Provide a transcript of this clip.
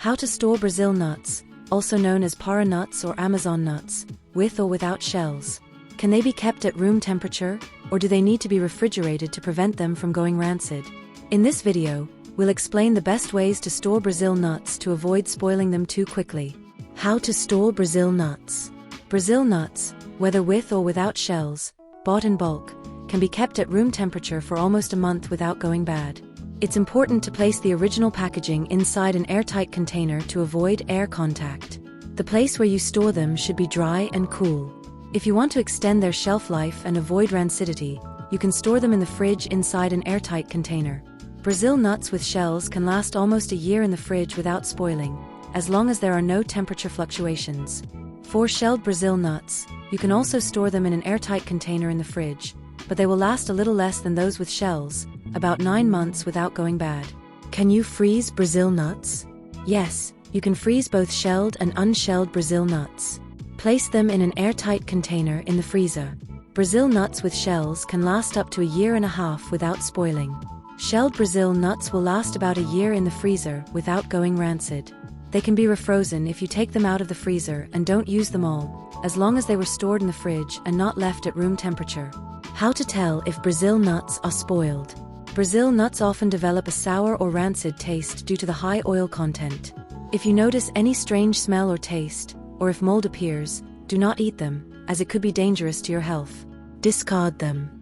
How to store Brazil nuts, also known as Pará nuts or Amazon nuts, with or without shells. Can they be kept at room temperature, or do they need to be refrigerated to prevent them from going rancid? In this video, we'll explain the best ways to store Brazil nuts to avoid spoiling them too quickly. How to store Brazil nuts. Brazil nuts, whether with or without shells, bought in bulk, can be kept at room temperature for almost a month without going bad. It's important to place the original packaging inside an airtight container to avoid air contact. The place where you store them should be dry and cool. If you want to extend their shelf life and avoid rancidity, you can store them in the fridge inside an airtight container. Brazil nuts with shells can last almost a year in the fridge without spoiling, as long as there are no temperature fluctuations. For shelled Brazil nuts, you can also store them in an airtight container in the fridge, but they will last a little less than those with shells, about 9 months without going bad. Can you freeze Brazil nuts? Yes, you can freeze both shelled and unshelled Brazil nuts. Place them in an airtight container in the freezer. Brazil nuts with shells can last up to a year and a half without spoiling. Shelled Brazil nuts will last about a year in the freezer without going rancid. They can be refrozen if you take them out of the freezer and don't use them all, as long as they were stored in the fridge and not left at room temperature. How to tell if Brazil nuts are spoiled. Brazil nuts often develop a sour or rancid taste due to the high oil content. If you notice any strange smell or taste, or if mold appears, do not eat them, as it could be dangerous to your health. Discard them.